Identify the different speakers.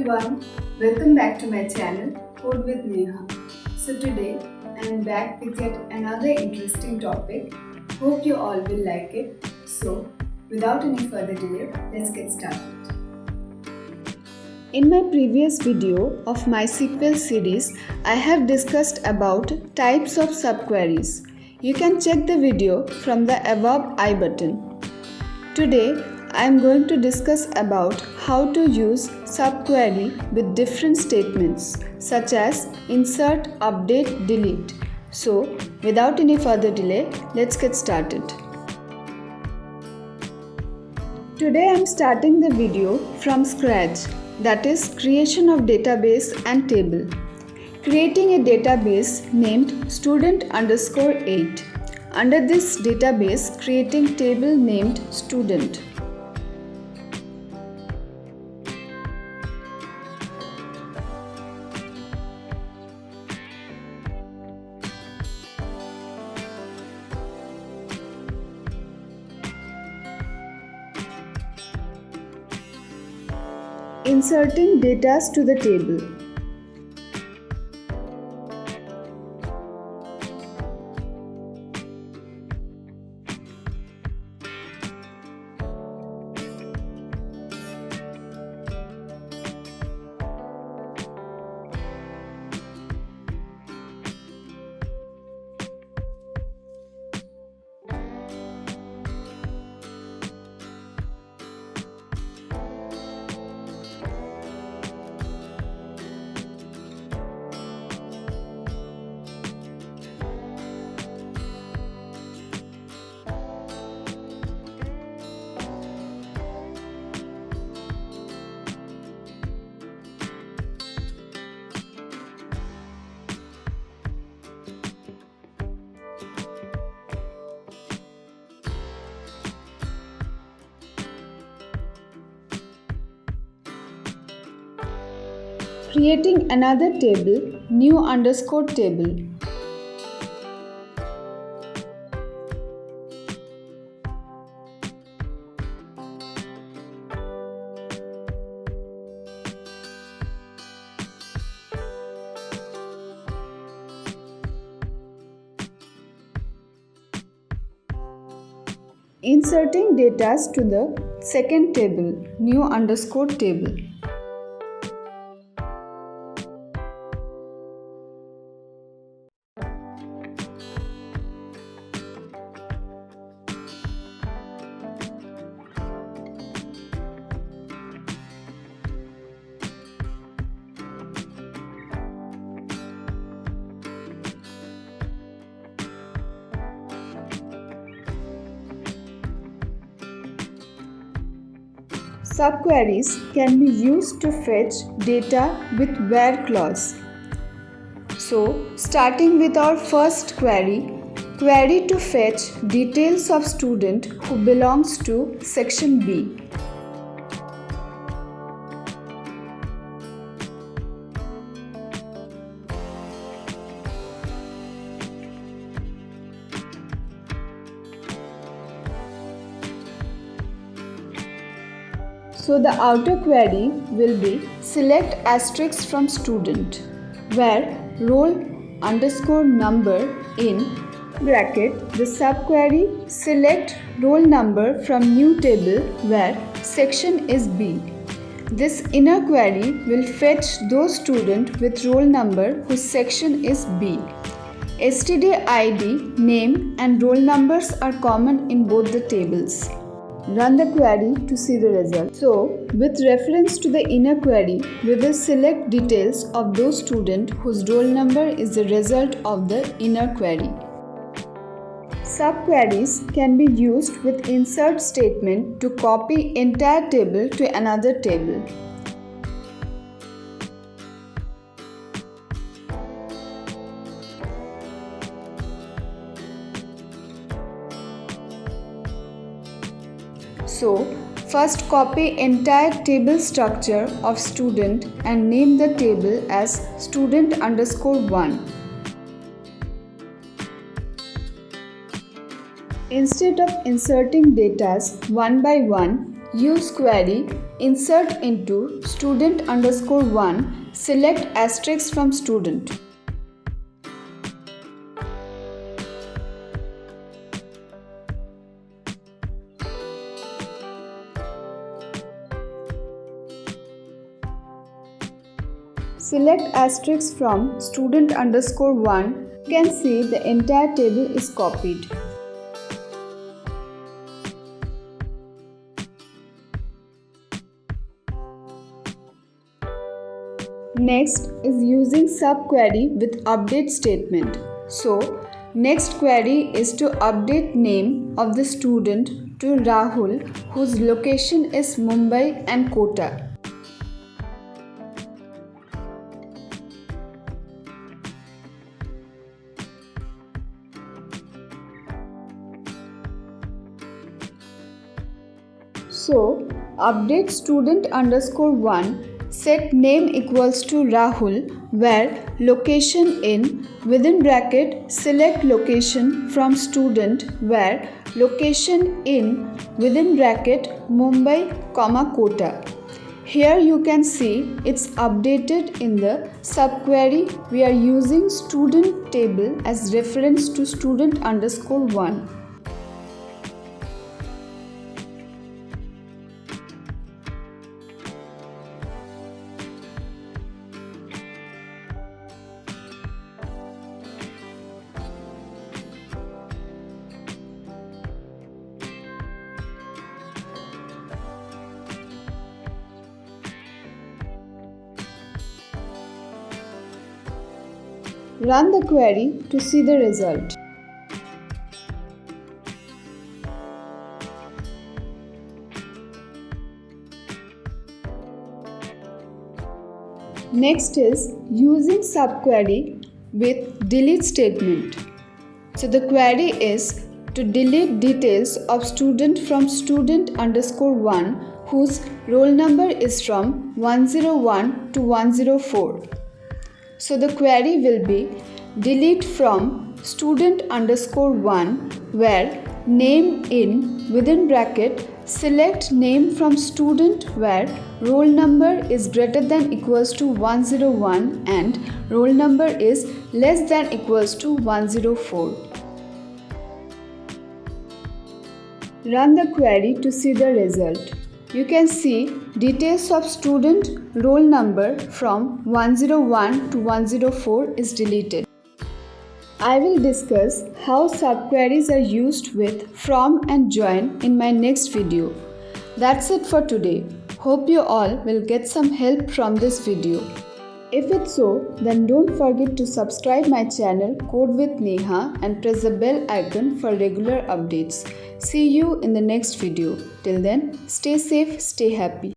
Speaker 1: everyone, welcome back to my channel Code with Neha. So today I am back with yet another interesting topic. Hope you all will like it. So without any further delay, let's get started. In my previous video of MySQL series, I have discussed about types of subqueries. You can check the video from the above I button. Today, I am going to discuss about how to use subquery with different statements such as insert, update, delete. So, without any further delay, let's get started. Today I am starting the video from scratch, that is creation of database and table. Creating a database named student_8. Under this database, creating table named student. Inserting data to the table. Creating another table, new_table. Inserting data to the second table, new_table. Subqueries can be used to fetch data with where clause. So, starting with our first query to fetch details of student who belongs to section B. So the outer query will be select asterisk from student, where roll_number in bracket the subquery select roll number from new table where section is B. This inner query will fetch those student with roll number whose section is B. STD ID, name and roll numbers are common in both the tables. Run the query to see the result. So, with reference to the inner query, we will select details of those students whose roll number is the result of the inner query. Subqueries can be used with insert statement to copy entire table to another table. So, first copy entire table structure of student and name the table as student_1. Instead of inserting data one by one, use query insert into student underscore 1, select asterisk from student. Select asterisk from student underscore 1. You can see the entire table is copied. Next is using subquery with update statement. So, next query is to update name of the student to Rahul, whose location is Mumbai and Kota. So, update student underscore 1, set name equals to Rahul, where location in, within bracket, select location from student, where location in, within bracket, Mumbai, Kota. Here you can see it's updated in the subquery. We are using student table as reference to student underscore 1. Run the query to see the result. Next is using subquery with delete statement. So the query is to delete details of student from student underscore 1 whose roll number is from 101 to 104. So the query will be delete from student underscore 1 where name in, within bracket, select name from student where roll number is greater than equals to 101 and roll number is less than equals to 104. Run the query to see the result. You can see details of student roll number from 101 to 104 is deleted. I will discuss how subqueries are used with from and join in my next video. That's it for today. Hope you all will get some help from this video. If it's so, then don't forget to subscribe my channel Code with Neha and press the bell icon for regular updates. See you in the next video. Till then, stay safe, stay happy.